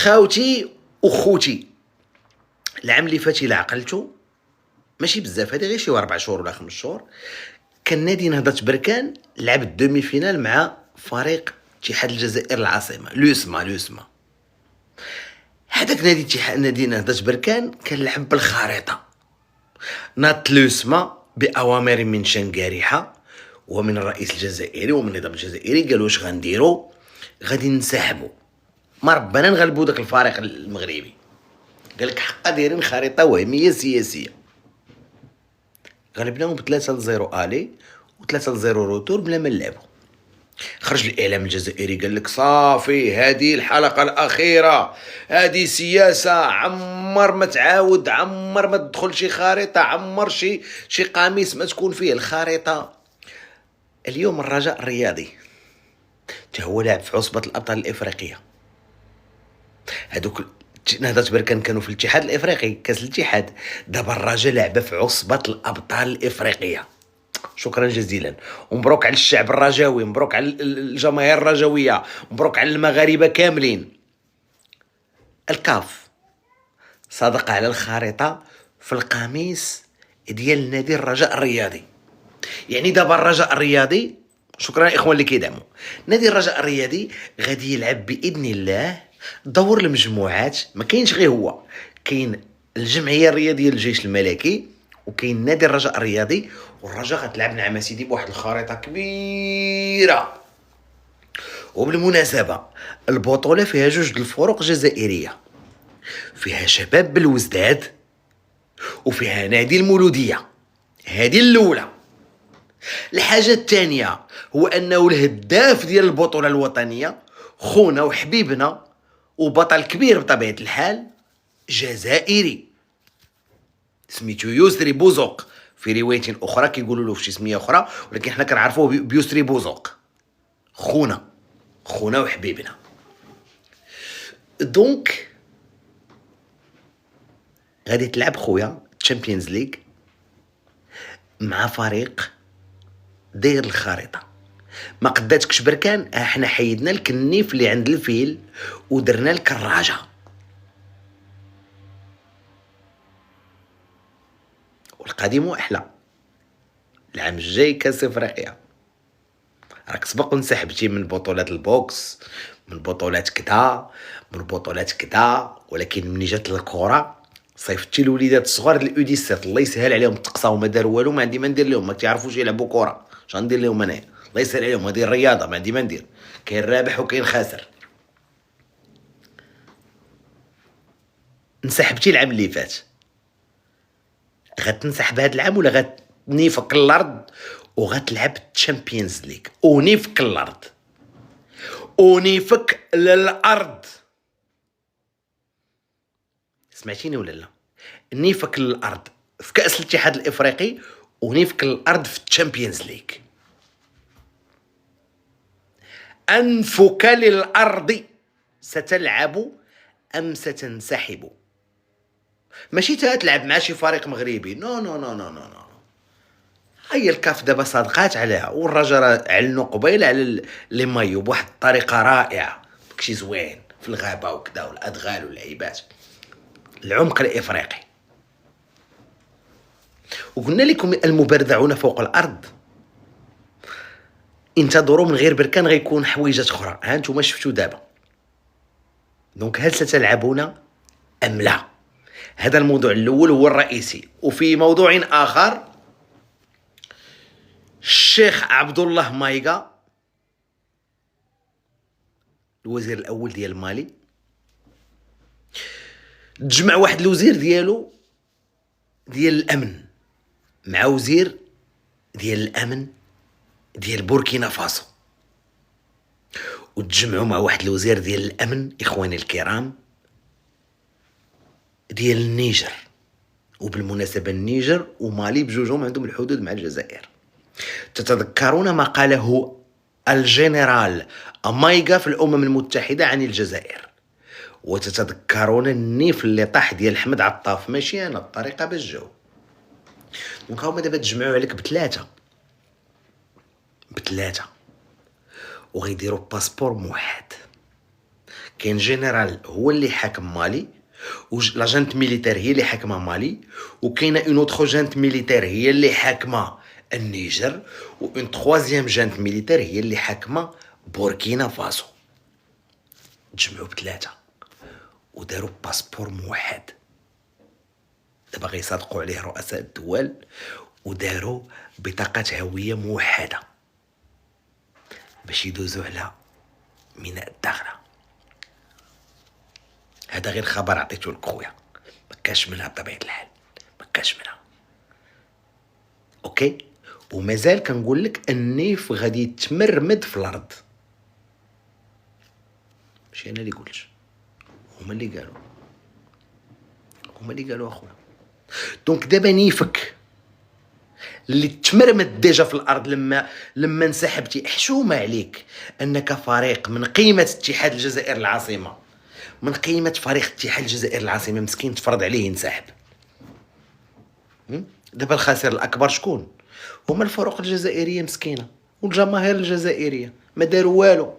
خاوتي وخوتي العام اللي فات الا عقلتو ماشي بزاف، هذه غير شي 4 شهور ولا 5 شهور، كان نادي نهضة بركان لعب الدومي فينال مع فريق اتحاد الجزائر العاصمه لوسما. هذاك نادي نهضة بركان كان لعب بالخريطه، ناض لوسما باوامر من شنقارحه ومن الرئيس الجزائري ومن النظام الجزائري، قالوا واش غنديروا؟ غادي ننسحبوا، ما ربنا نغلبوا داك الفريق المغربي. قال لك حقا دايرين خريطه وهميه سياسيه. غلبناهم ب3-0 الي و3-0 روتور بلا ما نلعبوا. خرج الاعلام الجزائري قال لك صافي هذه الحلقه الاخيره، هذه سياسه، عمر ما تعاود، عمر ما تدخل شي خريطه، عمر شي قميص ما تكون فيه الخريطه. اليوم الرجاء الرياضي تا هو لاعب في عصبه الابطال الافريقيه. هذوك نهضة بركان كانوا في الاتحاد الافريقي كاس الاتحاد، دابا الرجاء لعبه في عصبه الابطال الافريقيه. شكرا جزيلا، ومبروك على الشعب الرجاوي، مبروك على الجماهير الرجاويه، مبروك على المغاربه كاملين. الكاف صادق على الخريطه في القميص ديال نادي الرجاء الرياضي. يعني دابا الرجاء الرياضي، شكرا الاخوان اللي كيدعموا نادي الرجاء الرياضي، غادي يلعب باذن الله دور المجموعات. ما كاينش غير هو، كاين الجمعيه الرياضيه للجيش الملكي وكاين نادي الرجاء الرياضي. والرجاء غتلعب نعم سيدي بواحد الخريطه كبيره. وبالمناسبه البطوله فيها 2 الفرق جزائريه، فيها شباب بالوزداد وفيها نادي المولوديه. هذه الاولى. الحاجه الثانيه هو انه الهداف ديال البطوله الوطنيه خونا وحبيبنا وبطل كبير بطبيعه الحال جزائري سميتو يسري بوزوق، في روايه اخرى كيقولوا له في شي سميه اخرى، ولكن حنا كنعرفوه بيسري بوزوق. خونا وحبيبنا. دونك غادي تلعب خويا تشامبيونز ليغ مع فريق داير الخريطه. ما قداتكش بركان، احنا حيدنا لك النيف اللي عند الفيل ودرنا لك الراجه. والقادم احلى، العام الجاي كاس افريقيا. راك سبق وانسحبتي من بطولات البوكس، من بطولات كدا، ولكن ملي جات الكره صيفطتي الوليدات الصغار ديال اليو 17. الله يسهل عليهم، تقصاو ما داروا والو، ما عندي ما ندير لهم، ما تعرفوش يلعبوا كره، اش غندير لهم انا؟ الله يسهل عليهم، هذه الرياضه ما عندي ما ندير، كاين رابح وكاين خاسر. انسحبتي العام اللي فات، غتنسحب هذا العام ولا غتنيفك الارض وغتلعب الشامبيونز ليغ؟ ونيفك الارض، ونيفك للارض. سمعتيني ولا لا؟ نيفك للارض في كاس الاتحاد الافريقي ونيفك للارض في الشامبيونز ليغ. انفك للارض. ستلعب ام ستنسحب؟ ماشي تلعب مع شي فريق مغربي، نو نو نو نو نو نو. هي الكاف دابا صادقات عليها، والرجاء علنوا قبيل على لي مايو بواحد الطريقه رائعه، داكشي زوين في الغابه وكذا والادغال واللعيبات، العمق الافريقي. وقلنا لكم المبردعون فوق الارض انتظروا من غير بركان غيكون حويجات اخرى. ها انتم شفتوا دابا. دونك هل ستلعبون ام لا؟ هذا الموضوع الاول هو الرئيسي. وفي موضوع اخر، الشيخ عبد الله مايغا الوزير الاول ديال مالي تجمع واحد الوزير ديالو ديال الامن مع وزير ديال الامن ديال بوركينا فاسو، وتجمعوا مع واحد الوزير ديال الامن اخواني الكرام ديال النيجر. وبالمناسبه النيجر ومالي بجوجهم عندهم الحدود مع الجزائر. تتذكرون ما قاله الجنرال مايغا في الامم المتحده عن الجزائر، وتتذكرون النيف اللي طاح ديال احمد عطاف. ماشي انا الطريقه باش جاو. دونك هما دابا تجمعوا عليك بثلاثه وغيديروا باسبور موحد. كاين جينيرال هو اللي حاكم مالي، لا جانت ميليتير هي اللي حاكمه مالي، وكاينه اون اوتر جانت ميليتير هي اللي حاكمه النيجر، وان تخوازيام جانت ميليتير هي اللي حاكمه بوركينا فاسو. تجمعوا بثلاثه وداروا باسبور موحد. دابا غيصادقوا عليه رؤساء الدول وداروا بطاقة هوية موحدة باش يدوزوا على ميناء الداخلة. هذا غير خبر عطيته لك خويا، مكاش منها بطبيعة الحال، مكاش منها. اوكي، ومازال كنقول لك النيف غادي يتمرمد في الارض، ماشي انا اللي قلت، هما اللي قالوا، هما اللي قالوا اخويا. دونك دابا نيفك اللي تمرمد ديجا في الارض لما انسحبتي، حشومه عليك انك فريق من قيمه اتحاد الجزائر العاصمه، من قيمه فريق اتحاد الجزائر العاصمه مسكين تفرض عليه ينسحب. دابا الخاسر الاكبر شكون؟ هما الفرق الجزائريه مسكينه والجماهير الجزائريه، ما داروا والو،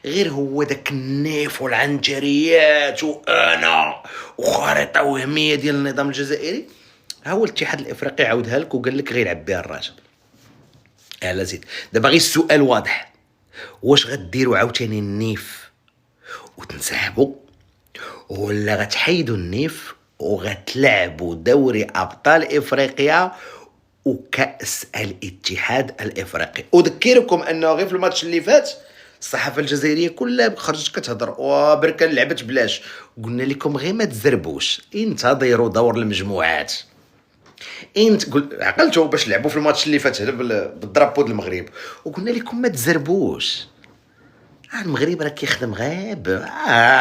غير هو داك النيف والعنجريات وانا وخريطه وهميه ديال النظام الجزائري. ها هو الاتحاد الافريقي عاودها لك وقال لك غير عبيها الراجل. لا زيد، دابا غير السؤال واضح، واش غديروا عاوتاني النيف وتنسحبوا، ولا غتحيدوا النيف وغتلعبوا دوري ابطال افريقيا وكاس الاتحاد الافريقي؟ اذكركم انه غير في الماتش اللي فات الصحافه الجزائريه كلها خرجت كتهضر وبركان لعبت بلاش. قلنا لكم غير ما تزربوش، انتظروا دور المجموعات. انت عقلتوا باش لعبوا في الماتش اللي فات بالدرابو ديال المغرب، وقلنا لكم ما تزربوش. المغرب راه كيخدم غير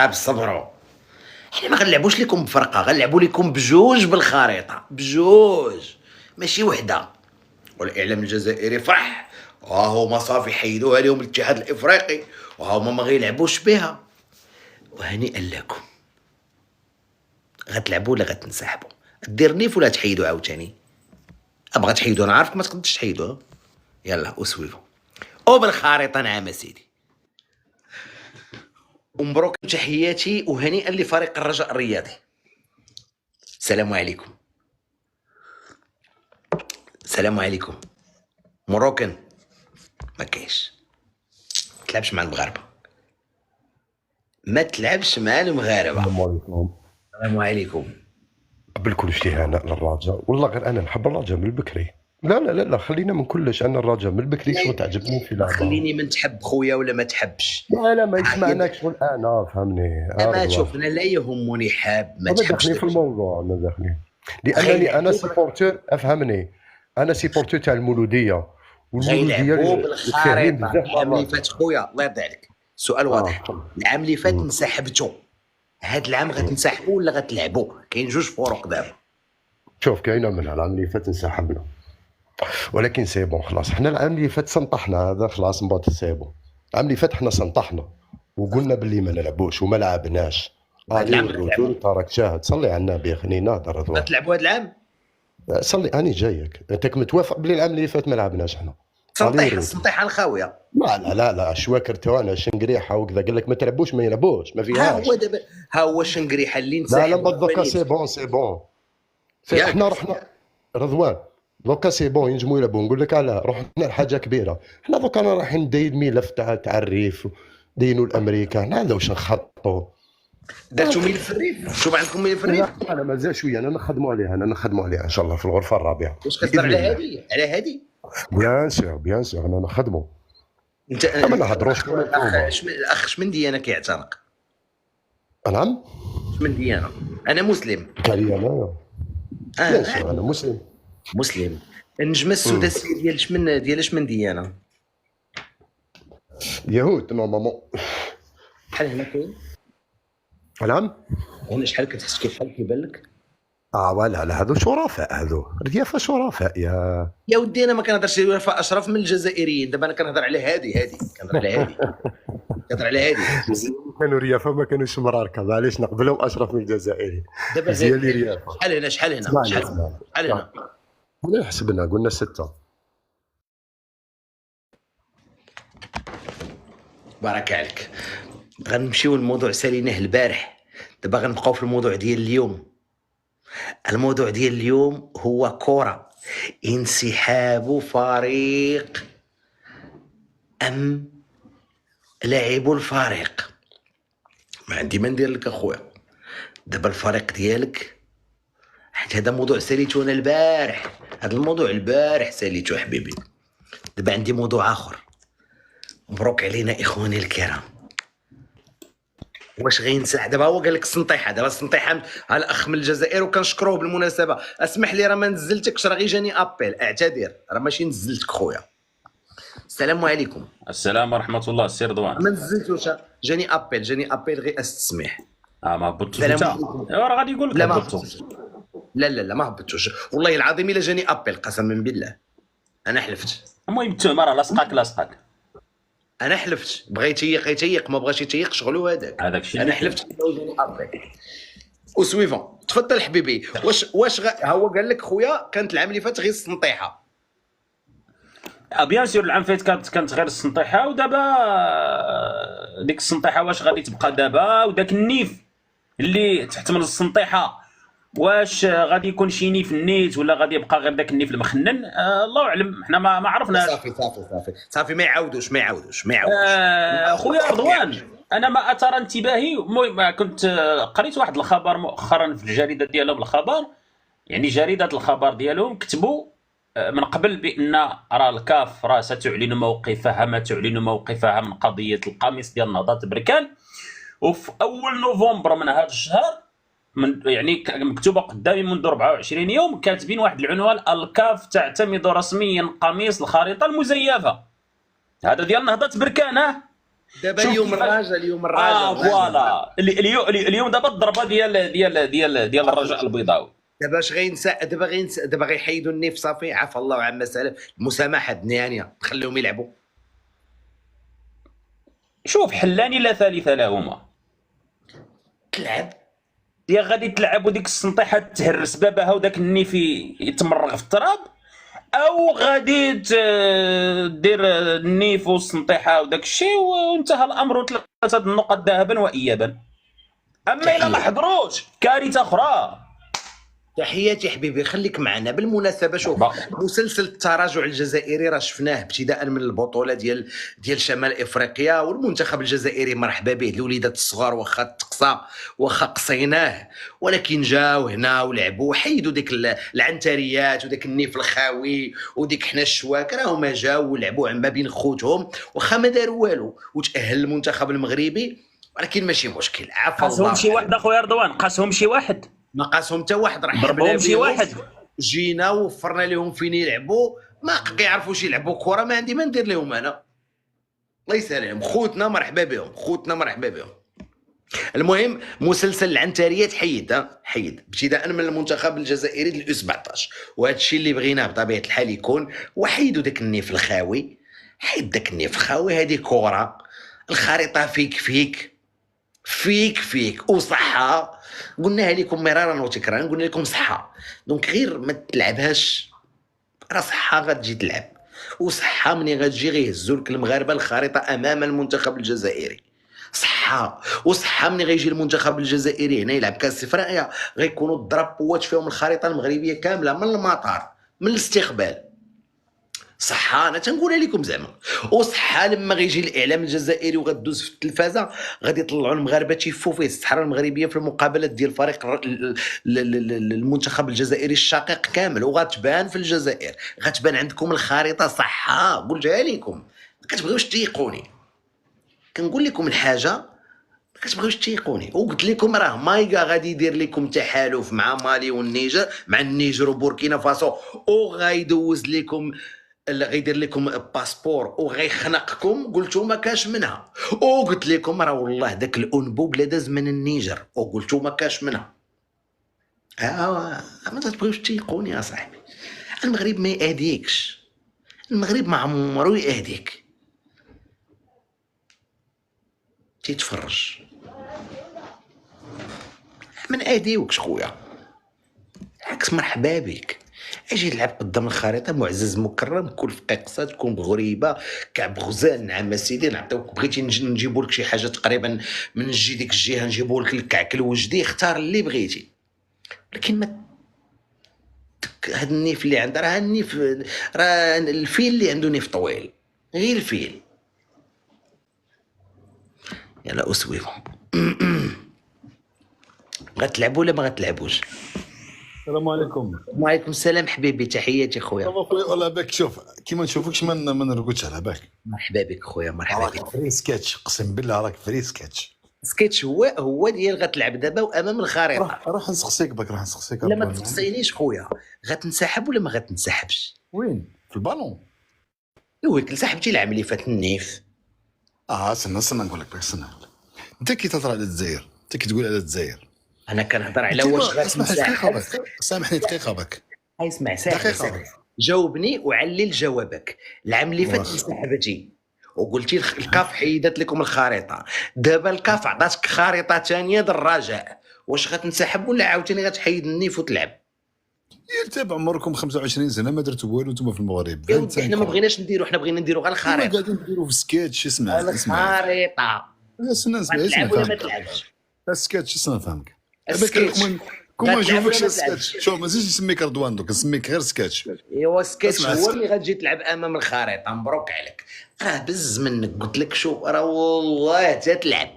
بصبروا. حنا ما غنلعبوش لكم بفرقه، غنلعبوا لكم بجوج بالخريطه، بجوج ماشي وحده. والاعلام الجزائري فرح، وهما صافي حيدوها لهم الاتحاد الافريقي وهما ما غيلعبوش بها. وهنيئا لكم، غتلعبوا ولا غتنسحبوا؟ دير نيف ولا تحيدوا عاوتاني؟ ابغى تحيدوا انا عارفك ما تقدرش تحيدوا، يلا وسويفوا وبالخريطه. نعم سيدي، ومبروك تحياتي وهنيئا لفريق الرجاء الرياضي. السلام عليكم، السلام عليكم. مروكن ما كاينش، ما تلعبش مع المغاربه، ما تلعبش مع المغاربه. السلام عليكم. السلام عليكم. قبل كل شيء هناء للرجاء، والله غير انا نحب الرجاء من البكري. لا خلينا من كلش، انا الرجاء من البكري شنو تعجبني في لعبه. خليني من تحب خويا ولا ما تحبش. لا ما يسمعناك شغل انا فهمني. ما شوف، انا لا يهمني حاب ما ما تحبش داخلين في الموضوع، ما داخلين لانني غيلعبوا انا سيبورتور، افهمني، انا سيبورتور تاع المولوديه، والمولوديه غيلعبوا متفاهمين بالخريطه. بزاف مع العام اللي الرجاء. فات خويا الله يرضي عليك، سؤال واضح. تفضل. العام اللي فات انسحبتوا، هاد العام غتنسحبوا ولا غتلعبوا؟ كاين جوج فروق دابا. شوف كاينه منها، العام اللي فات انسحبنا، ولكن سي بون خلاص. حنا العام اللي فات سنطحنا، هذا خلاص من بعد سي بون. العام اللي فات حنا سنطحنا وقلنا باللي ما نلعبوش وما لعبناش. هاد العام الي غتلعبوا؟ الرجل تراك شاهد، صلي على النبي خلينا نهضر رضوان. غتلعبوا هاد العام؟ صلي اني جايك، انت متوافق بلي العام اللي فات ما لعبناش حنا. سنطيحه الخاويه. لا شواكر توانا شنقريحه وكذا، قال لك ما تلعبوش ما يلعبوش، ما ها فيهاش. هو دابا، ها هو الشنقريحه اللي لا انسحب. دوكا سي بون سي بون. ياك. حنا رحنا رضوان، دوكا سي بون ينجموا يلعبوا. نقول لك علاه، رحنا لحاجه كبيره. حنا دوكا رايحين نداير ملف تاع الريف، دينوا الامريكا، حنا هذا واش نخططوا. درتوا ملف في الريف؟ شوف عندكم ملف في الريف؟ انا مازال شويه، انا نخدموا عليها، ان شاء الله في الغرفه الرابعه. واش كتهضر على هذه؟ على هذه؟ بيان سور انا نخدموا. انت ما نهضروش كما نتوما. الاخ شمن ديانه كيعتنق؟ نعم شمن ديانه؟ انا مسلم. كالي انايا بيان سور انا مسلم. مسلم. النجمه السداسيه ديال شمن ديانه؟ يهود نورمالمون. شحال هنا كاين؟ نعم هنا شحال كتحس كيف كيبان لك؟ لا هذو شرفاء، هذو رديافه شرفاء يا ودي انا ما كنهضرش على الوفاء اشرف من الجزائريين، دابا انا كنهضر على هذه كنهضر على هذه كنهضر على هذه. كانوا ريافه ما كانوش مراركه، معليش نقبلهم اشرف من الجزائري. دابا مزيان لي ريافه. شحال هنا شحال هنا ولا حسبنا قلنا 6. بارك عليك. غنمشيو للموضوع ساليناه البارح، دابا غنبقاو في الموضوع ديال اليوم. الموضوع ديال اليوم هو كرة، انسحاب فريق ام لاعب الفريق. ما عندي ما ندير لك اخويا، دابا الفريق ديالك، حيت هذا موضوع ساليتو انا البارح، هذا الموضوع البارح ساليتو حبيبي. دابا عندي موضوع اخر. مبروك علينا اخواني الكرام. واش غينسحب دابا؟ هو قال لك السنطيحه، دابا السنطيحه على الاخ من الجزائر وكنشكروه بالمناسبه. اسمح لي راه ما نزلتكش، راه غير جاني ابيل، اعتذر، راه ماشي نزلتك خويا. السلام عليكم. السلام ورحمة الله. السي رضوان. ما نزلتوش، جاني ابيل غير استسمح. ما هبطتوش السلام انت؟ عليكم. ايوا راه غادي يقول لك لا ما هبطتو. هبطتوش، لا ما هبطتوش والله العظيم الا جاني ابيل قسما بالله. انا حلفت، المهم التهمة راه لاصقاك. انا حلفت. بغا يتيق ما بغاش يتيق شغلو هذاك. هذاك الشيء انا اللي كاين. حلفت انه جاني ابيل. وسويفون تفضل حبيبي. واش هو قال لك خويا كانت العام اللي فات غير السنطيحه. بيان سور العام فات كانت غير السنطيحة، ودابا ديك السنطيحة واش غادي تبقى دابا، وداك النيف اللي تحت من السنطيحة واش غادي يكون شي نيف النيت ولا غادي يبقى غير داك النيف المخنن؟ الله اعلم، حنا ما عرفناش. صافي ما يعاودوش. خويا رضوان، انا ما اثار انتباهي، المهم كنت قريت واحد الخبر مؤخرا في الجريده ديالهم، الخبر يعني جريده الخبر ديالهم كتبوا من قبل بان راه الكاف راه ستعلن موقفها، ما تعلن موقفها من قضيه القميص ديال نهضه بركان. وفي اول نوفمبر من هذا الشهر، من يعني مكتوبه قدامي منذ 24 يوم، كاتبين واحد العنوان: الكاف تعتمد رسميا قميص الخريطه المزيفه. هذا ديال نهضه بركان. دابا اليوم الراجل فوالا اليوم دابا الضربه ديال الرجاء البيضاوي. دابا اش غينسى؟ دابا غيحيدوا النيف صافي، عفى الله عما سلف، المسامحه الدنيانيه، نخليهم يلعبوا. شوف، حلاني لا ثالث لهما. تلعب يا غادي تلعب وديك السنطيحه تهرس بابها وداك النيف يتمرغ في التراب، او غادي دير النيف والسنطيحه وداك الشيء وانتهى الامر، وثلاثه النقط ذهبا وايابا. اما الا ما حضروش كارثه اخرى. تحياتي حبيبي، خليك معنا. بالمناسبه شوف، مسلسل التراجع الجزائري راه شفناه ابتداء من البطوله ديال شمال افريقيا، والمنتخب الجزائري مرحبا به. الوليدات الصغار واخا تقصى واخا قصيناه، ولكن جاو هنا ولعبوا وحيدوا ديك العنتريات وداك النيف الخاوي وديك حنا الشواك، راهم جاو ولعبوا ما بين خوتهم واخا ما داروا والو، وتاهل المنتخب المغربي. ولكن ماشي مشكل، عفا الله. قاسهم شي واحد اخويا رضوان، قاسهم شي واحد؟ ما قاسهم حتى واحد، راه ضربهم شي واحد. جينا وفرنا لهم فين يلعبوا، ما كيعرفوش يلعبوا كره. ما عندي ما ندير لهم انا، الله يسلم خوتنا مرحبا بهم. المهم مسلسل العنتريات حيد ابتداء من المنتخب الجزائري ديال 17، وهذا الشيء اللي بغيناه بطبيعه الحال يكون. وحيدوا داك النيف الخاوي، حيد داك النيف الخاوي، هذه كره. الخريطه فيك وصحة. قلناها لكم مرارا وتكرارا، قلنا لكم صحة، دونك غير ما تلعبهاش، راه صحة غتجي تلعب، وصحة مني غتجي غيهزوا لك المغاربة الخريطة أمام المنتخب الجزائري. صحة وصحة مني غيجي المنتخب الجزائري هنا يلعب كاس افريقيا، غيكونوا الضرب قوات فيهم الخريطة المغربية كاملة من المطار من الاستقبال. صحة انا تنقولها لكم زعما. وصحة لما غيجي الاعلام الجزائري وغدوز في التلفازه، غادي يطلعوا المغاربه تيفوا فيه الصحراء المغربيه في المقابلات ديال فريق المنتخب الجزائري الشقيق كامل، وغتبان في الجزائر، غتبان عندكم الخريطه. صحة قلتها لكم، ما كتبغيوش تيقوني. كنقول لكم الحاجه ما كتبغيوش تيقوني. وقلت لكم راه مايغا غادي يدير لكم تحالف مع مالي والنيجر، مع النيجر وبوركينا فاسو، وغايدوز لكم، غيدير لكم باسبور وغيخنقكم. قلتو ما كاش منها، وقلت لكم راه والله داك الانبوب لا داز من النيجر، وقلتو ما كاش منها. ما تبغيوش تيقوني يا صاحبي. المغرب ما يأذيكش، المغرب ما عمرو يأذيك، تيتفرج. ما نأذيوكش خويا، عكس مرحبا بك. اجي تلعب قدام الخريطه معزز مكرم، كل في قصات، كون بغريبه، كعب غزال، نعم سيدي نعطيوك، بغيتي نجيبوا لك شي حاجه تقريبا من جي ديك الجهه، نجيبوا لك الكعك الوجدي، اختار اللي بغيتي. لكن ما هاد النيف اللي عنده، راه النيف، راه الفيل اللي عنده نيف طويل، غير الفيل. يلا اسويهم. غتلعبوا ولا ما غتلعبوش؟ السلام عليكم. وعليكم السلام حبيبي، تحياتي خويا. صافا خويا، ولا باك شوف كي ما نشوفكش ما نرقدش على بالك. مرحبا بك خويا، مرحبا بك. راك فري سكتش، اقسم بالله راك فري سكتش. سكيتش هو ديال غتلعب دابا وامام الخريطه. راح نسقسيك باك، راح نسقسيك. لا ما تسقسينيش خويا، غتنسحب ولا ما غتنسحبش؟ وين في البالون؟ ويك سحبتي العام اللي فات النيف. استنى نقول لك باك، استنى. انت كي تهضر على الجزائر، انت كي تقول على الجزائر، انا كنهضر على واش غتنسحب. سامحني دقيقه باك. اسمع دقيقة. ساعه، جاوبني وعلل جوابك. العام اللي فات انسحبتي وقلتي الكاف حيدت لكم الخريطه، دابا الكاف عطاتك خريطه ثانيه للرجاء، واش غتنسحب ولا عاوتاني غتحيد النيف وتلعب؟ يرتب عمركم 25 سنه ما درتوا والو نتوما في المغرب. يا ودي حنا ما بغيناش نديرو، حنا بغينا نديرو غير الخريطه. قاعدين نديروا في سكيتش. اسمع الخريطه اسمع غتلعب ولا ما تلعبش؟ السكيتش اسمع فهمك. السكيتش كون ما غتلعب نشوفكش ولا ما السكيتش، شوف ما تزيدش نسميك رضوان، دوك نسميك غير سكيتش. ايوا سكيتش اسمع، هو اللي غتجي تلعب امام الخريطه. مبروك عليك، راه بز منك. قلت لك شوف، راه والله تتلعب.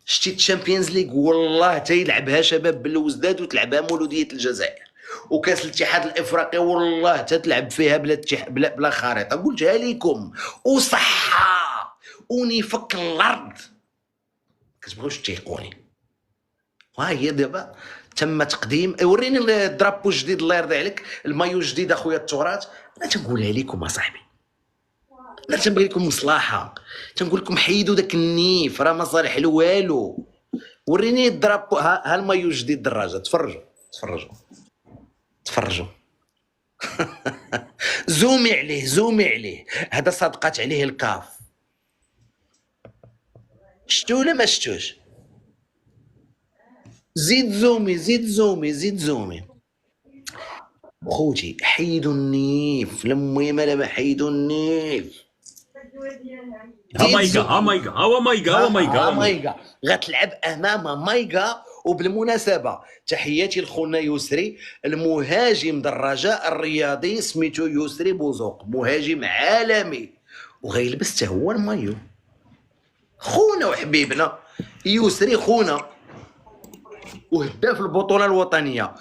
شتي الشامبيونز ليغ والله تيلعبها شباب بالوزداد وتلعبها مولوديه الجزائر، وكاس الاتحاد الافريقي والله تتلعب فيها بلا خريطه. قلتها لكم وصحه ونفك الارض، كتبغيوش تيقوني. ها هي دابا تم تقديم. وريني الدرابو الجديد الله يرضي عليك، المايو الجديد اخويا التراث. انا تنقولها لكم اصاحبي، لا تنبغي لكم مصلحه، تنقول لكم حيدوا داك النيف، راه ما صالح له والو. وريني الدرابو، ها المايو الجديد دراجه. تفرجوا زومي عليه، هذا صدقات عليه الكاف. شتو ولا ما شتوش؟ زيد زومي. خوتي حيدوا النيف، لمي ما حيدوا النيف. مايغا غتلعب امام مايغا. وبالمناسبه تحياتي لخونا يسري، المهاجم الرجاء الرياضي، سميتو يسري بوزوق، مهاجم عالمي، وغيلبس حتى هو المايو. خونا وحبيبنا يسري، خونا وهداف البطوله الوطنيه،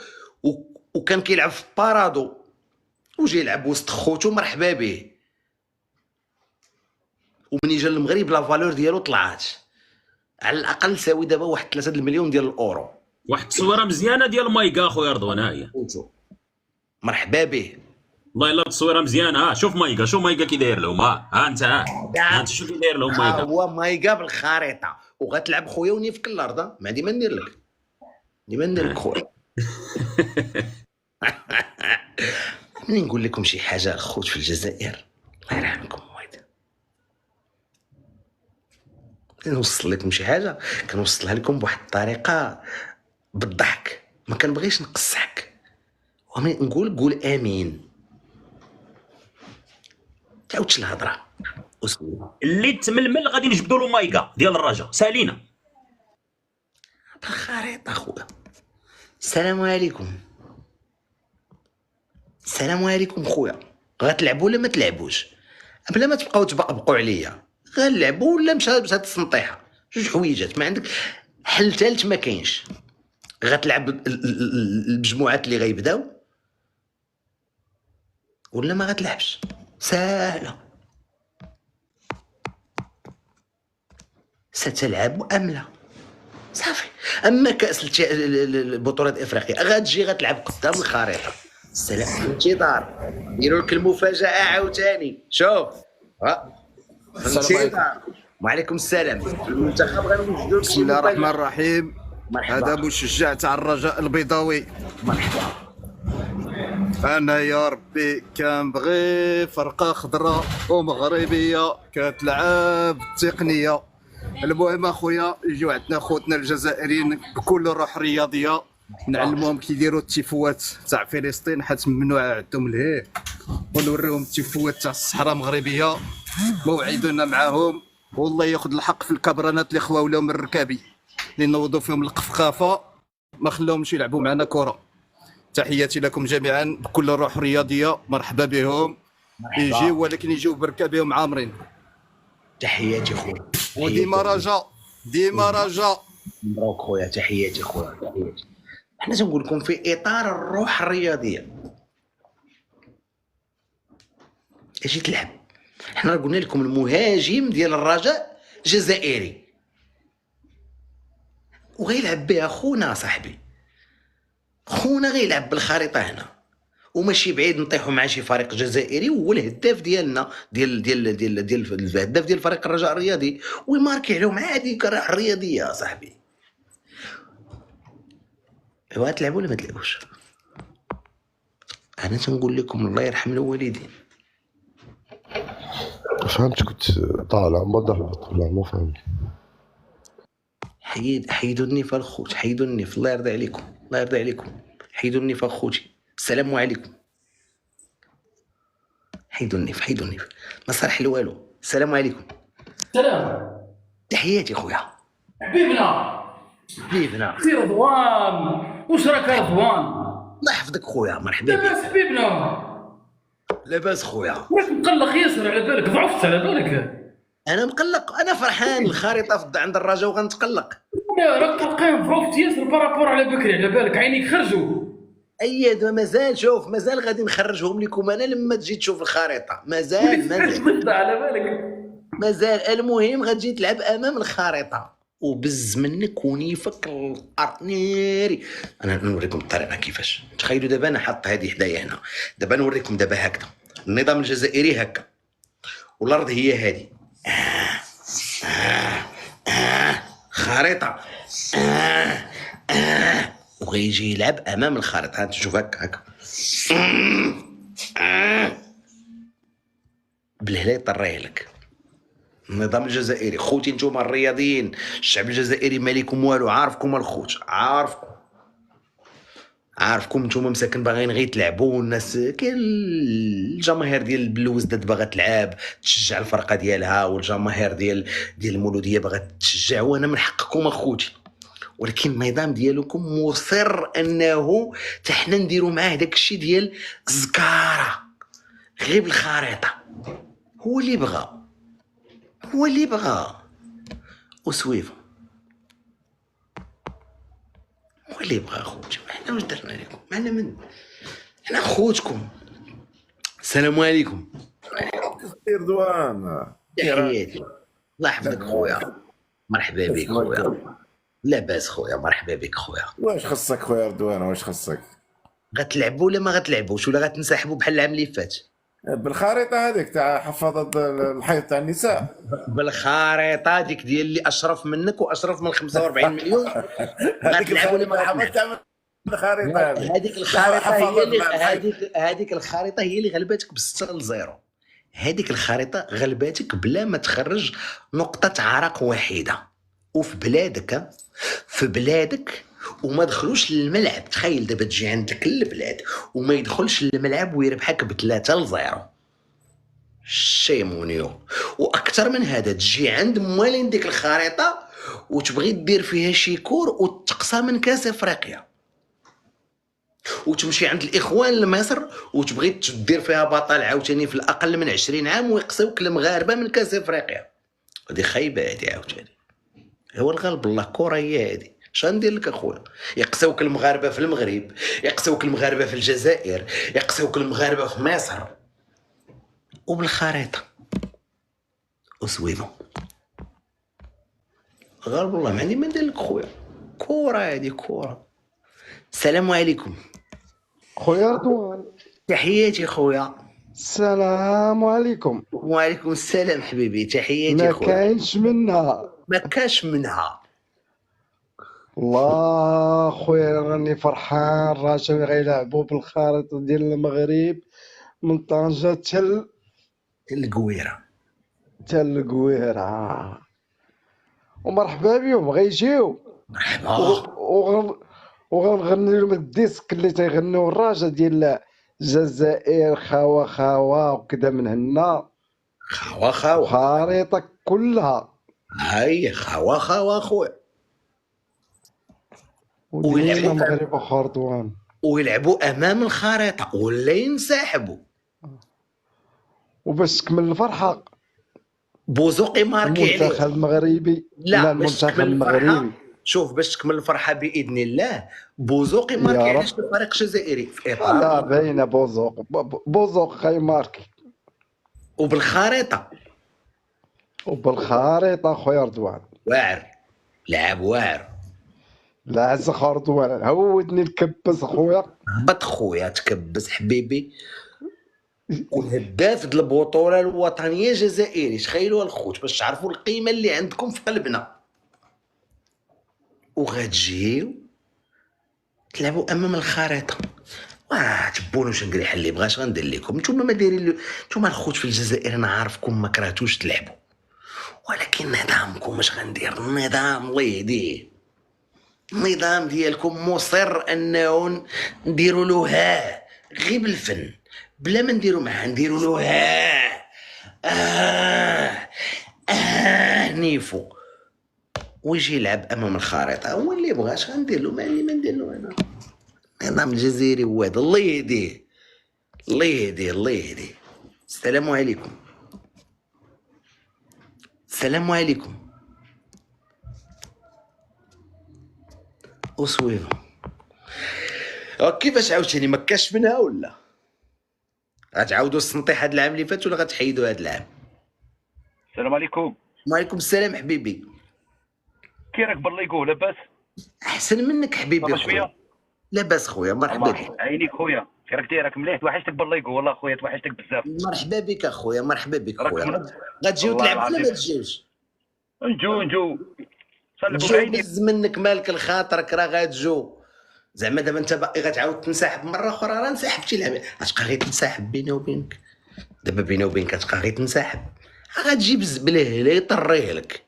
وكان كيلعب في بارادو وجي يلعب وسط خوتو. مرحبا به. ومني جا للمغرب لا فالور ديالو طلعت، على الاقل ساوي دابا واحد 3 المليون ديال الاورو. واحد التصويره مزيانه ديال مايكا اخويا رضوان، ها هي. مرحبا به. والله الا تصويره مزيانه. شوف مايكا كي داير لهم. ها انت شوف كي داير لهم مايكا. هو مايكا بالخريطه وغتلعب خويا ونيفك الارض. ما عندي ما ندير لك، خويا. ملي نقول لكم شي حاجه الخوت في الجزائر، الله يرحمكم وايد، نوصل لكم شي حاجه كنوصلها لكم بواحد الطريقه بالضحك، ما كنبغيش نقصحك، وملي نقول قول امين. تعاودش الهضره اللي تململ غادي نجبدوا له مايكا ديال الرجاء. سالينا بالخريطه خويا. السلام عليكم خويا. غتلعبوا ولا ما تلعبوش؟ بلا ما تبقاو تبقبقوا عليا، غنلعبوا ولا مشى هاد السنطيحه؟ جوج حويجات ما عندك حل ثالث ما كاينش. غتلعب المجموعات اللي غيبداو ولا ما غتلعبش؟ ساهله، ستلعب ام لا؟ صافي. اما كاس البطولات الافريقيه غتجي غتلعب قدام الخريطه. السلام، الانتظار. نديروا لك المفاجاه عاوتاني. شوف الانتظار. وعليكم السلام. المنتخب غنوجدوا لك. بسم الله الرحمن الرحيم. مرحبا. هذا مشجع تاع الرجاء البيضاوي. مرحبا. انا يا ربي كنبغي فرقه خضراء ومغربيه كتلعب تقنيه. المهم اخويا يجيو عندنا خوتنا الجزائريين بكل روح رياضيه نعلموهم كيديروا التيفوات تاع فلسطين حيت ممنوع عندهم الهيه، ونوريهم التيفوات تاع الصحراء المغربيه. موعدنا معاهم والله ياخذ الحق في الكبرانات اللي خواو من الركابي اللي نوضوا فيهم القفقافه ما خلاهمش يلعبوا معنا كره. تحياتي لكم جميعا بكل روح رياضيه، مرحبا بهم. يجيو ولكن يجيو بركابهم عامرين. تحياتي خويا، وديما رجاء، ديما رجاء. مبروك خويا، تحياتي خويا، تحياتي. حنا تنقول لكم في اطار الروح الرياضيه اجي تلعب. حنا قلنا لكم المهاجم ديال الرجاء جزائري وغيلعب بها خونا صاحبي، خونا غيلعب بالخريطه هنا، وماشي بعيد نطيحوا مع شي فريق جزائري وهو الهداف ديالنا ديال الهداف ديال فريق الرجاء الرياضي، ويماركي عليهم عادي كروح الرياضيه صاحبي. ايوا تلعبوا ولا ما تلعبوش؟ انا تنقول لكم الله يرحم الوالدين. فهمت كنت طالع مبضح لا ما فهمت. حيدوا النيف الخوت، حيدوا النيف، الله يرضي عليكم، الله يرضي عليكم، حيدوا النيف اخوتي، السلام عليكم. حيدوا النيف، حيدوا النيف، ما صالح والو. السلام عليكم. سلام تحياتي خويا حبيبنا حبيبنا. سي رضوان، واش راك يا رضوان؟ الله يحفظك خويا، مرحبا بك. لاباس حبيبنا؟ لاباس خويا. راك مقلق ياسر على بالك، ضعفت على بالك. انا مقلق، انا فرحان الخريطه عند الرجاء وغنتقلق. لا راك قلقان، ضعفت ياسر بارابور على بكري، على بالك عينيك خرجوا. اياد مازال، شوف مازال غادي نخرجهم لكم انا لما تجي تشوف الخريطه، مازال على بالك مازال. المهم غتجي تلعب امام الخريطه وبز منك ونيفك القرنيري. انا نوريكم الطريقه كيفاش. تخيلوا دابا انا حاط هذه حدايا هنا، دابا نوريكم دابا هكذا النظام الجزائري هكا، والارض هي هذه خريطه وغيجي يلعب امام الخريطه. تشوف هكا بالهلا يطريه لك. النظام الجزائري خوتي نتوما الرياضيين، الشعب الجزائري مالكم والو، عارفكم الخوت، عارفكم نتوما مساكن باغيين غير تلعبوا، والناس كاين الجماهير ديال بلوزداد باغا تلعب تشجع الفرقه ديالها، والجماهير ديال المولوديه باغا تشجع، وانا من حقكم اخوتي، ولكن النظام ديالكم مصر انه حتى حنا نديروا معاه داك الشيء ديال الزكاره غير بالخريطه. هو اللي بغى وسويفه، هو اللي بغى اخوتي. حنا واش درنا لكم؟ معنا من حنا خوتكم. السلام عليكم. رضوان تحياتي، الله يحفظك خويا، مرحبا بك خويا. لاباس خويا، مرحبا بك خويا. واش خصك خويا رضوان، واش خصك؟ غتلعبوا ولا ما غتلعبوش، ولا غتنسحبوا بحال العام اللي فات؟ بالخريطه هذيك تاع حفاظه الحيض تاع النساء، بالخريطه ديك ديال اللي اشرف منك واشرف من 45 مليون. غتلعبوا ولا ما غتلعبوش؟ الخريطه هذيك الخريطه هي اللي هذيك الخريطه هي اللي غلبتك ب6-0. هذيك الخريطه غلبتك بلا ما تخرج نقطه عرق واحده، وفي بلادك وما دخلوش للملعب. تخيل دابا تجي عندك البلاد وما يدخلش للملعب ويربحك ب3-0. شيمونيو. واكثر من هذا تجي عند موالين ديك الخريطه وتبغي دير فيها شي كور وتقصى من كاس افريقيا، وتمشي عند الاخوان لمصر وتبغي تدير فيها بطل عاوتاني في الاقل من 20 عام ويقصيوك المغاربه من كاس افريقيا. هذه خايبه هذه عاوتاني. هو الغالب الله كره هي هذه. اش غندير لك اخويا؟ يقصيوك المغاربه في المغرب، يقصيوك المغاربه في الجزائر، يقصيوك المغاربه في مصر، وبالخريطه وسويفو. غالب الله ما عندي ما ندير لك خويا، كره هذه كره. السلام عليكم خويا رضوان. تحياتي خويا. السلام عليكم. وعليكم السلام حبيبي، تحياتي ما خويا. كاينش منها، ما كاش منها. والله خويا راني فرحان. الرجاء غيلعبوا بالخريطه ديال المغرب من طنجه القويره حتى القويره، ومرحبا بهم غيجيو. مرحبا. وغنغني لهم الديسك اللي تيغنيو الراجا ديال الجزائر خاوة خاوة وكذا من هنا، خاوة خاوة، وخريطة كلها هاي خاوة خاوة خويا. وديما ويلعبوا مغرب وخرطوان. ويلعبوا امام الخريطه ولا ينسحبوا. وباش تكمل الفرحة بوزوقي ماركي عليه. المنتخب المغربي، لا باش المنتخب تكمل الفرحه، المغربي شوف باش تكمل الفرحه باذن الله بوزوقي يا ماركي على رب. شي فريق جزائري في لا اطار باينة بوزوق، بوزوق خيماركي وبالخريطه. وبالخريطة خويا رضوان. واعر، لاعب واعر. لا عز خرطوان عودني نكبس خويا. هبط خويا تكبس حبيبي. والهداف د البطوله الوطنيه جزائري، تخيلوا الخوت باش تعرفوا القيمه اللي عندكم في قلبنا. وغتجيو تلعبوا امام الخريطه. تبون واش نقريح اللي بغاش غندير لكم. نتوما ما دايرين، نتوما الخوت في الجزائر انا عارفكم ما كرهتوش تلعبوا، ولكن نظامكم اش غندير؟ النظام الله يهديه، النظام ديالكم مصر انه نديروا له غير بالفن بلا ما نديروا معاه، نديروا له نيفو ويجي يلعب امام الخريطه. هو اللي بغاش غندير له، ما اللي ما ندير له انا. النظام الجزائري هو هذا، الله يهديه الله يهديه الله يهديه. السلام عليكم. السلام عليكم. وسويفه كيفاش عاوتاني ما كاش منها ولا غتعاودوا السنطيح هذا العام اللي فات ولا غتحيدوا هذا العام؟ السلام عليكم. وعليكم السلام حبيبي. كي راك برليكو لاباس؟ احسن منك حبيبي صافا خويا. شويه لاباس خويا، مرحبا بك. عينيك خويا، كي راك داير؟ راك مليح؟ توحشتك برليكو والله خويا، توحشتك بزاف. مرحبا بك اخويا، مرحبا بك راك خويا. غتجيو والله تلعبوا ولا العظيم. ما تجيوش؟ نجو سلكوا تجيو بعينيك. بز منك مالك الخاطرك راه غتجو. زعما دابا انت باقي غتعاود تنسحب مره اخرى؟ راه انسحبتي لعبه، غتبقى غير تنسحب بيني وبينك. دابا بيني وبينك غتبقى غير تنسحب، غتجي بالهلا يطريه لك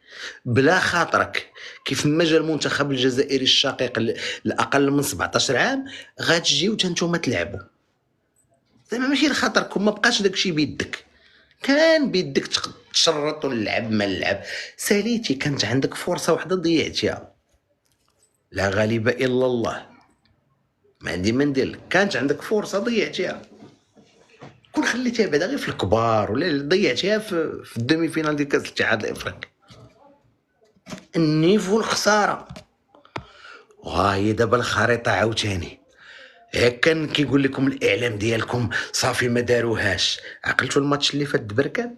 بلا خاطرك. كيف ما جا المنتخب الجزائري الشقيق الاقل من 17 عام غتجيو حتى نتوما تلعبوا. زعما ماشي لخاطركم، ما بقاش داكشي بيدك، كان بيدك تشرط ونلعب ما نلعب. ساليتي، كانت عندك فرصه واحده ضيعتيها، لا غالب الا الله، ما عندي ما ندير لك. كانت عندك فرصه ضيعتيها، كون خليتيها بعدا غير في الكبار، ولا ضيعتيها في الدومي فينال ديال كاس الاتحاد الافريقي. النيفو الخساره، وهاهي دابا الخريطه عاوتاني. كان كيقول لكم الاعلام ديالكم صافي ما داروهاش. عقلتوا الماتش اللي فات دبركان؟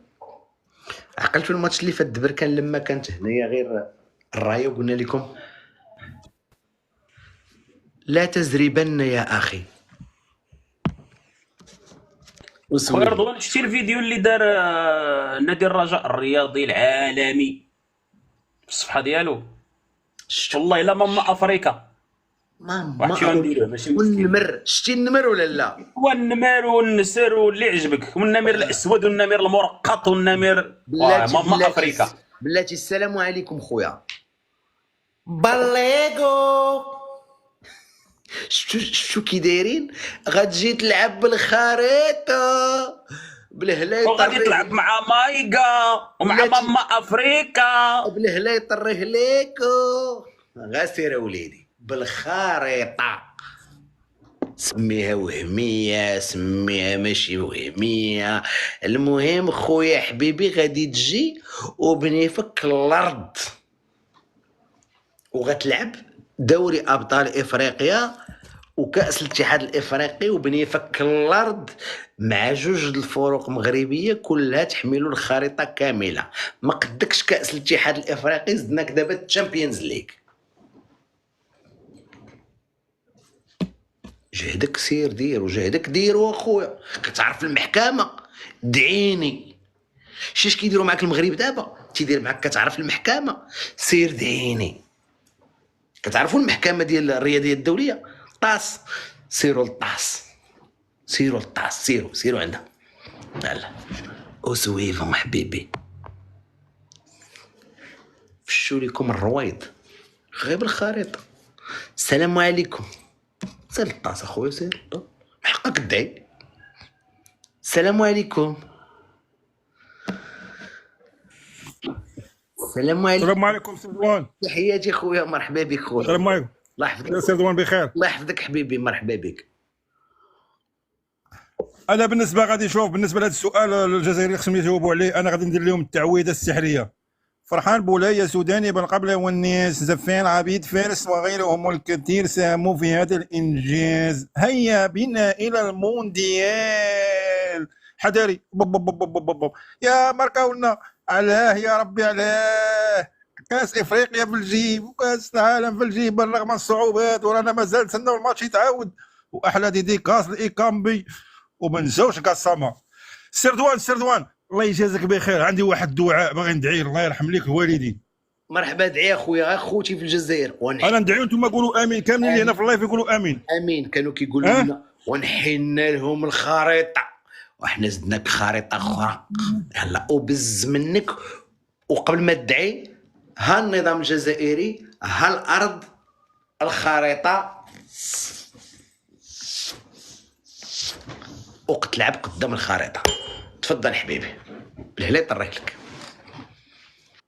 عقلتوا الماتش اللي فات دبركان لما كانت هنايا غير الرايه وقلنا لكم لا تزربن يا اخي. خويا رضوان، شتي الفيديو اللي دار نادي الرجاء الرياضي العالمي في الصفحه ديالو؟ والله الا ماما افريكا. واحد شي غنديروه ماشي مسكين. والنمر، شتي النمر ولا لا؟ والنمر والنسر واللي عجبك، والنمر الاسود والنمر المرقط والنمر ماما افريكا. بلاتي السلام عليكم خويا. باليغو شتو كي دايرين؟ غتجي تلعب بالخريطه بالهلا وغادي تلعب مع مايكا ومع ماما افريكا بالهلا يطريه ليكو. غاسير وليدي بالخريطه، سميها وهميه سميها ماشي وهميه، المهم خويا حبيبي غادي تجي وبنيفك الارض وغتلعب دوري ابطال افريقيا وكاس الاتحاد الافريقي وبنيفك الارض مع جوج الفرق مغربيه كلها تحملوا الخريطه كامله. ما قدكش كاس الاتحاد الافريقي، زدناك دابا الشامبيونز ليغ. جهدك سير دير وجهدك ديرو اخويا. كتعرف المحكمه دعيني. شاش كيديروا معاك المغرب دابا؟ تيدير معاك كتعرف المحكمه، سير دعيني. كتعرفوا المحكمه ديال الرياضيه الدوليه طاس، سيروا للطاس، سيروا للطاس، سيروا عندها. يلا وسويفهم حبيبي، فشوا لكم الرويض غير بالخريطه. السلام عليكم. سير للطاس اخويا، سير حقك تدعي. السلام عليكم. السلام عليكم. السلام عليكم سي رضوان. تحياتي خويا، مرحبا بك خويا. السلام عليكم. الله يحفظك سي رضوان بخير. الله يحفظك حبيبي، مرحبا بك. انا بالنسبه غادي نشوف بالنسبه لهذا السؤال الجزائريين خصهم يجاوبوا عليه. انا غادي ندير لهم التعويذه السحريه. فرحان بولايه سوداني بن قبله والناس زفان عبيد فارس وغيرهم الكثير ساهموا في هذا الانجاز. هيا بنا الى المونديال. حذاري يا مركونا علاه يا ربي علاه. كاس افريقيا في الجيب وكاس العالم في الجيب بالرغم من الصعوبات، ورانا مازال نتسناو الماتش يتعاود. واحلى ديديكاس لايكامبي وما نساوش كاساما. سي رضوان الله يجازيك بخير. عندي واحد الدعاء باغي ندعي الله يرحم ليك الوالدين. مرحبا، ادعي اخويا، غير خوتي في الجزائر. انا ندعي وانتم قولوا امين. كاملين اللي هنا في اللايف يقولوا امين. امين. كانوا كيقولوا لنا ونحينا لهم الخريطه، وحنا زدناك خريطه اخرى. يلا وبز منك. وقبل ما تدعي، ها النظام الجزائري، ها الارض، الخريطه، وقتلعب قدام الخريطه. تفضل حبيبي، بالهلا يطريك لك.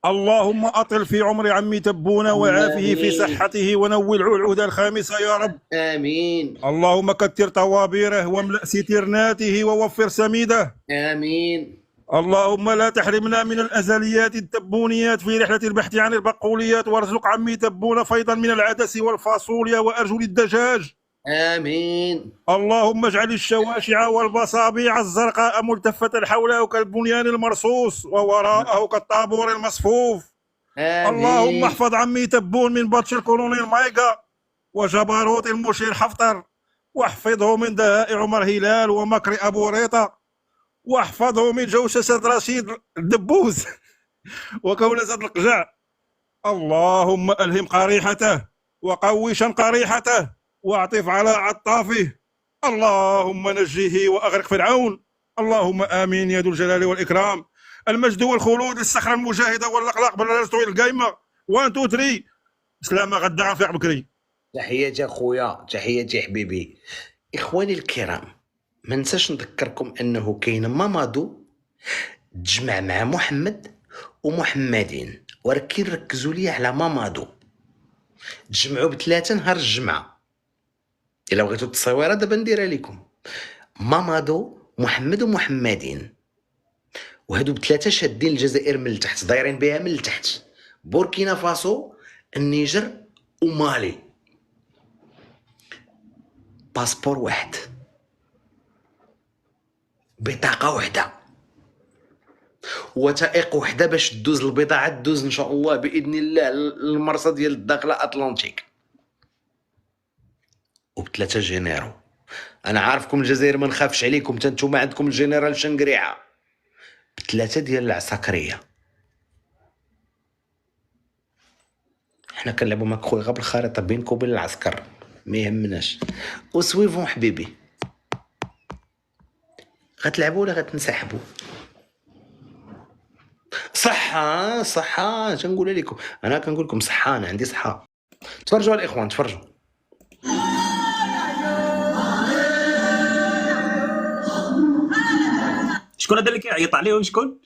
اللهم اطل في عمر عمي تبونا وعافه في صحته ونول العهده الخامسه يا رب. امين. اللهم كثر طوابيره واملأ سترناته ووفر سميده. امين. اللهم لا تحرمنا من الازليات التبونيات في رحله البحث عن البقوليات، وارزق عمي تبون فيضا من العدس والفاصوليا وارجل الدجاج. امين. اللهم اجعل الشواشع والبصابيع الزرقاء ملتفة حوله كالبنيان المرصوص ووراءه كالطابور المصفوف. آمين. اللهم احفظ عمي تبون من بطش الكولونيل مايكا وجبروت المشير حفتر، واحفظه من دهاء عمر هلال ومكر ابو ريطه، واحفظه من جوشة رشيد الدبوس وكولسة القجع. اللهم الهم قريحته وقوشا قريحته واعطف على عطافه. اللهم نجيه واغرق فرعون. اللهم امين يا ذو الجلال والاكرام. المجد والخلود للصخره المجاهده والاقلاق بالرجل القايمه. 1 2 3 سلامه غدا رفيق بكري. تحياتي اخويا، تحياتي حبيبي. اخواني الكرام، ما ننساش نذكركم انه كاين مامادو تجمع مع محمد ومحمدين، ولكن ركزوا لي على مامادو. تجمعوا بثلاثه نهار الجمعه. الا بغيتوا التصويره دابا نديرها لكم. مامادو، محمد ومحمدين، وهادو بثلاثه شادين الجزائر من التحت، دايرين بها من التحت. بوركينا فاسو، النيجر ومالي. باسبور واحد، بطاقه وحده، وثائق وحده باش تدوز البضاعه، تدوز ان شاء الله باذن الله المرصد ديال الداخله اطلنطيك. وب3 جينيرو. انا عارفكم الجزائر ما نخافش عليكم، حتى نتوما عندكم الجنرال شنقريعه. ب3 ديال العساكريه. حنا كنلعبوا معاك خويا غير بالخريطه بينك وبين العسكر، ما يهمناش. وسويفون حبيبي، غتلعبوا ولا غتنسحبوا؟ صحة صحة، تنقولها لكم انا، كنقول لكم صحة، انا عندي صحة. تفرجوا الاخوان، تفرجوا. شكون هذا اللي كيعيط عليهم؟ شكون؟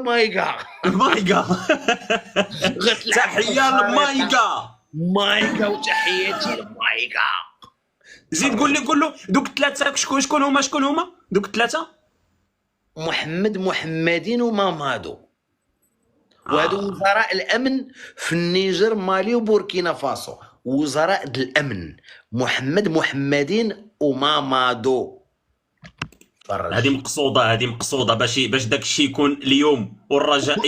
مايكا. مايكا. تحية لمايكا. مايكا وتحياتي لمايكا. زيد قول له دوك الثلاثه شكون هما دوك الثلاثه؟ محمد، محمدين ومامادو. وهادو وزراء الامن في النيجر، مالي وبوركينا فاسو. وزراء الامن محمد، محمدين ومامادو. هذه مقصوده باش داك الشيء يكون اليوم والرجاء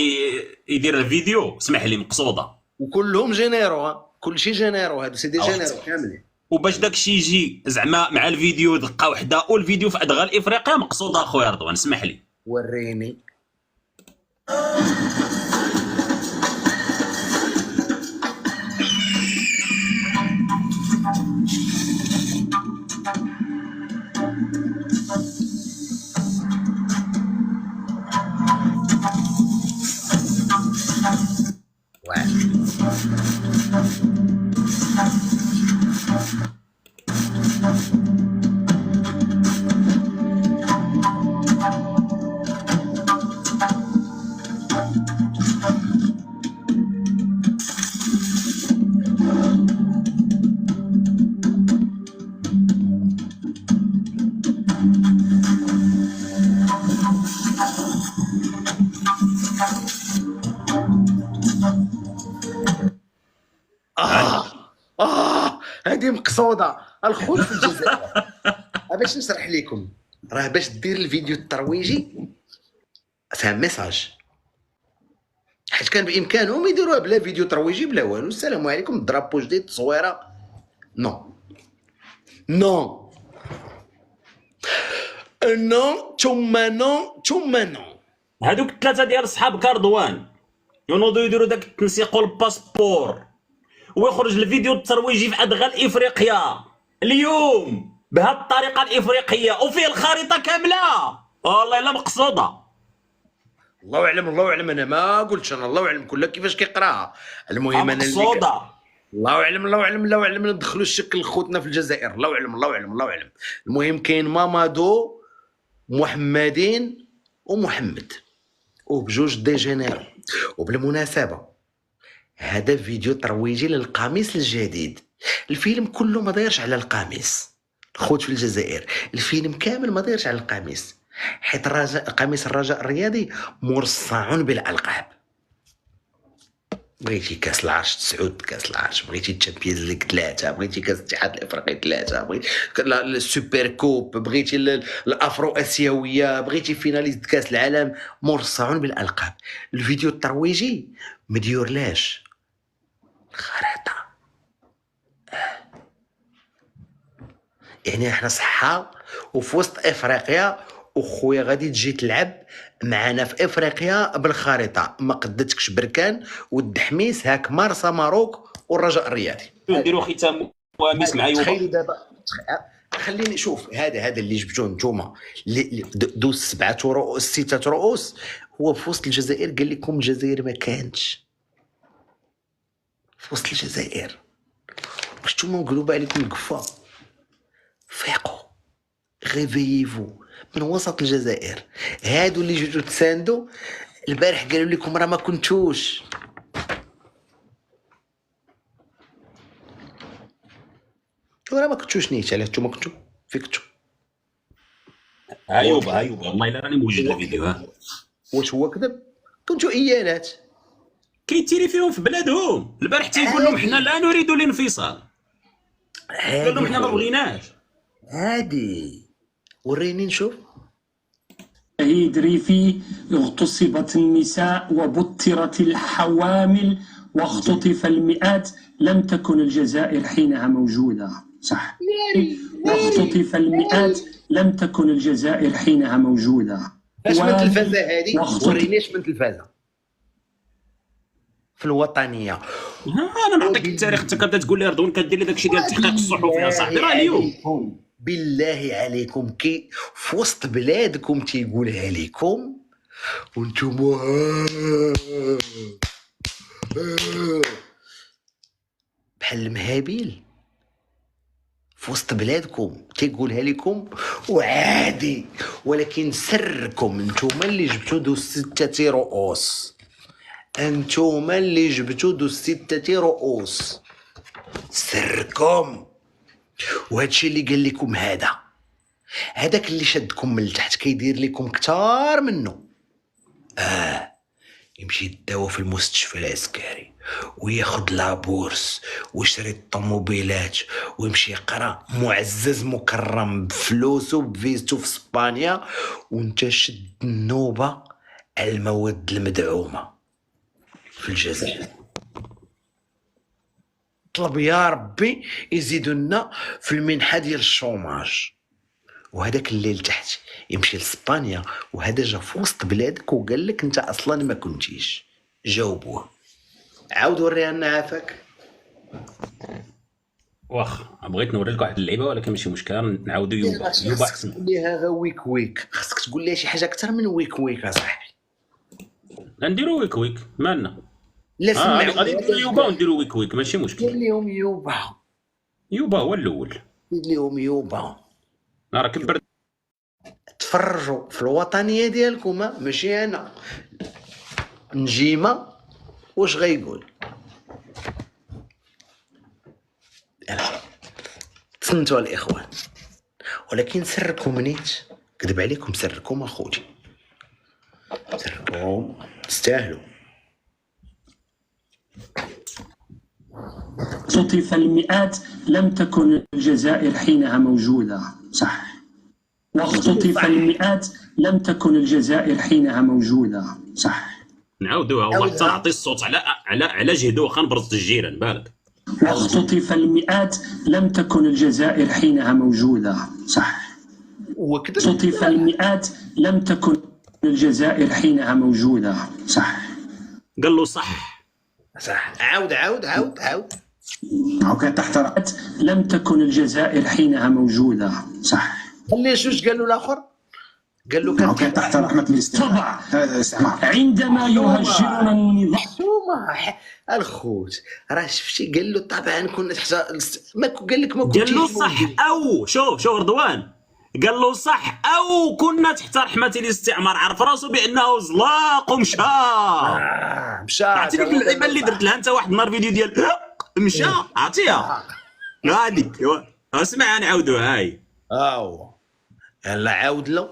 يدير الفيديو. اسمح لي، مقصوده. وكلهم جينيرو، كل شيء جينيرو، هادو سيدي جينيرو كاملين. وباش داك الشيء يجي زعما مع الفيديو دقه وحده، والفيديو في ادغال افريقيا مقصوده اخويا رضوان. اسمح لي. وريني. واحد هذه مقصوده الخوت في الجزائر. باش نشرح لكم، راه باش دير الفيديو الترويجي فهم ميساج، حيت كان بامكانهم يديروها بلا فيديو ترويجي بلا والو. السلام عليكم، درابو جديد، تصويره. نو نو نو ثم نو ثم نو. هذوك الثلاثه ديال صحاب كاردوان ينوضوا يديروا داك التنسيق والباسبور، ويخرج الفيديو الترويجي في ادغال افريقيا اليوم بهذه الطريقه الافريقيه وفيه الخريطه كامله. والله الا مقصوده. الله اعلم الله اعلم، انا ما قلتش، انا الله اعلم كل كيفاش كيقراها. المهم انا مقصوده. الله اعلم الله اعلم الله اعلم، ندخلوا الشكل خوتنا في الجزائر. الله اعلم الله اعلم الله اعلم. المهم كاين مامادو، محمدين ومحمد، وبجوج ديجينيرو. وبالمناسبه هذا فيديو ترويجي للقميص الجديد. الفيلم كله ما دايرش على القميص الخوت في الجزائر، الفيلم كامل ما دايرش على القميص، حيت قميص الرجاء الرياضي مرصع بالالقاب. بغيتي كاس العرش 9، كاس العرش، بغيتي تشامبيونز ليغ 3، بغيتي كاس الاتحاد الافريقي 3، بغيتي السوبر كوب، بغيتي الافرو اسيويه، بغيتي فيناليست كاس العالم، مرصعون بالالقاب. الفيديو الترويجي مديورلاش الخريطه. يعني احنا صحه وفي وسط افريقيا، وخويا غادي تجي تلعب معنا في افريقيا بالخريطه، ما قدتكش بركان والدحميس هاك مارسا ماروك والرجاء الرياضي. نديروا ختام وامس مع يوبا. تخيلوا دابا، خليني شوف، هذا اللي جبتوه نتوما دوز 7 رؤوس 6 رؤوس، هو في وسط الجزائر. قال لكم الجزائر ما كانتش في وسط الجزائر. واش نتوما مقلوبه عليكم القفا؟ فيقوا، غيفييفو من وسط الجزائر. هادو اللي جيتو تساندوا البارح قالوا لكم راه ما كنتوش. وراه ما كنتوش نيت. علاه نتوما كنتو فين كنتو؟ ايوبا والله الا راني موجد الفيديو. ها واش هو كذب؟ كنتو ايالات كيتيري فيهم في بلادهم. البارح تيقول لهم حنا لا نريد الانفصال، قال لهم حنا ما بغيناش. هادي وريني نشوف. شهيد ريفي اغتصبت النساء وبترت الحوامل واختطف المئات. لم تكن الجزائر حينها موجودة. صح، واختطف المئات. لم تكن الجزائر حينها موجودة. اش من تلفازه هادي؟ وريني اش من تلفازه في الوطنيه. انا نعطيك التاريخ، انت كتبدا تقول لي رضوان كدير لي داكشي ديال التحقيق الصحفي يا صاحبي. راه اليوم بالله عليكم كي في وسط بلادكم تيقولها لكم وانتم بحال المهابيل. في وسط بلادكم تيقولها لكم وعادي، ولكن سركم انتم اللي جبتوا دو 6 رؤوس. انتم اللي جبتوا دو 6 رؤوس، سركم. وهادشي اللي قال لكم هذاك اللي شدكم من التحت كيدير لكم كتار منه. يمشي يداوى في المستشفى العسكري وياخد لابورس ويشري الطوموبيلات ويمشي يقرا معزز مكرم بفلوسه بفيزتو في اسبانيا، وانت شد النوبه على المواد المدعومه في الجزائر. طلب يا ربي يزيدوا لنا في المنحه ديال الشوماج. وهذاك الليل تحت يمشي لاسبانيا، وهذا جا في وسط بلادك وقال لك انت اصلا ما كنتيش. جاوبوه، عاود وريها لنا عافاك. واخا بغيت نوري لك واحد اللعيبه ولكن ماشي مشكل، نعاودوا يوبا احسن. تقول ليها غير ويك ويك، خاصك تقول ليها شي حاجه اكثر من ويك ويك اصاحبي. نديرو ويك ويك مالنا. لا سمعوا غادي نديرو يوبا ونديرو ويك ويك ماشي مشكل. قال لهم يوبا يوبا هو الاول. سيد لهم يوبا راه كبرت. تفرجوا في الوطنيه ديالكم، ماشي انا. نجيمه واش غيقول؟ تصنتوا الاخوان، ولكن سركم نيت، كذب عليكم سركم اخوتي، سركم تستاهلوا. اختطف المئات، لم تكن الجزائر حينها موجودة. صح. واختطف المئات، لم تكن الجزائر حينها موجودة. صح. نعاودوها والله حتى نعطي الصوت على جهدو، واخا نبرز الجيران بالك. واختطف المئات، لم تكن الجزائر حينها موجودة. صح. اختطف المئات، لم تكن الجزائر حينها موجودة. صح. قال له صح. صح. عاود عاود عاود عاود. وكان تحت رأت، لم تكن الجزائر حينها موجودة. صح. خليه شوش قال له الاخر، قال له كان تحت رحمة الاستعمار. عندما يهجرون النظام. الخوت راه شفتي، قال له طبعا كنا تحت ما قال لك ما كنتيش. قال له صح او شوف رضوان، قال له صح او كنا تحت رحمة الاستعمار. عرف راسو بانه زلاق ومشى. مشى. عرفتي ديك اللعيبه اللي درت لها انت واحد النهار فيديو ديال مشى، عرفتيها هذيك. اسمع نعاودوها. هاي يلا عاود له.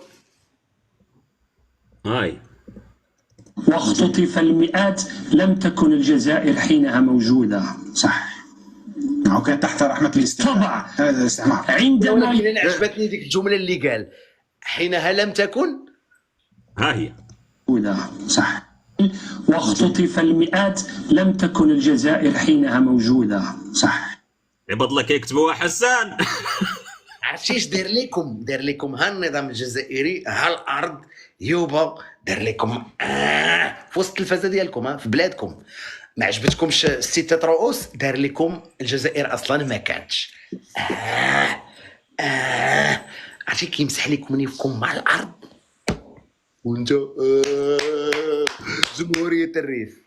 هاي. واختطف المئات، لم تكن الجزائر حينها موجودة. صح. وكان تحت رحمة الاستعمار. عندما ولكن عجبتني ديك الجملة اللي قال حينها لم تكن. ها هي. صح. واختطف المئات، لم تكن الجزائر حينها موجودة. صح. عباد الله كيكتبوها حسان. عرفتي اش دار لكم؟ دار لكم ها النظام الجزائري، ها الارض يوبا، دار لكم في وسط التلفازه ديالكم، في بلادكم. ما عجبتكمش الستة رؤوس، دار لكم الجزائر اصلا ما كانتش. عرفتي كيمسح لكم نيفكم مع الارض، وانت جمهوريه الريف.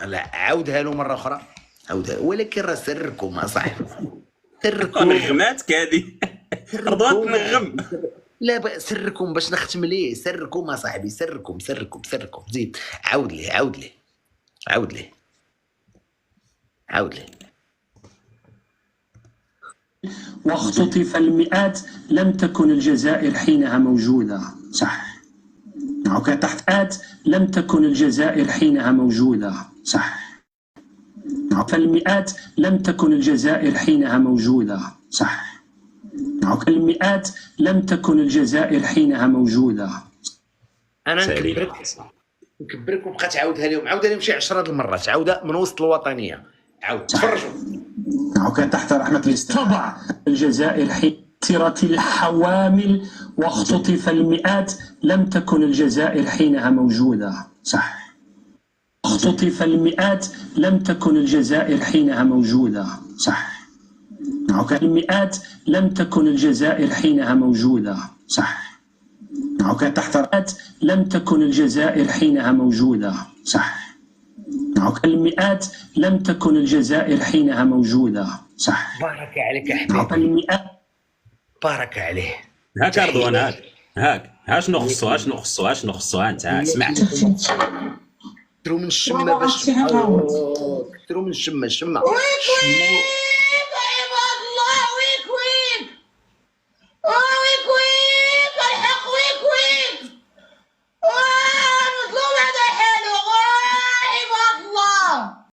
لا عاودها له مره اخرى، عاودها. ولكن راه سركم اصاحبي، سركم. نغماتك هذه رضوان تنغم. لا سركم باش نختم ليه، سركم اصاحبي، سركم سركم سركم. زيد عاود ليه عاود ليه عاود ليه عاود ليه. واختطف المئات، لم تكن الجزائر حينها موجودة. صح. وكان تحت آت، لم تكن الجزائر حينها موجودة. صح. فالمئات، لم تكن الجزائر حينها موجودة. صح. المئات، لم تكن الجزائر حينها موجودة. انا نكبرك وبقى تعاودها لهم، عاودها لهم شي 10 المرات، عاودها من وسط الوطنيه. عاود تفرجوا. وكان تحت رحمة الاستعمار. الجزائر حيرت الحوامل، واختطف المئات، لم تكن الجزائر حينها موجودة. صح. اختطف المئات، لم تكن الجزائر حينها موجودة. صح. وكان المئات، لم تكن الجزائر حينها موجودة. صح. وكان تحت رأت، لم تكن الجزائر حينها موجودة. صح. وكان المئات، لم تكن الجزائر حينها موجودة. صح. بارك عليك يا حبيبي. المئات. بارك عليه. هاك رضوان، هاك شنو خصو انت سمعت. كثروا من الشمه باش كثروا من الشمه.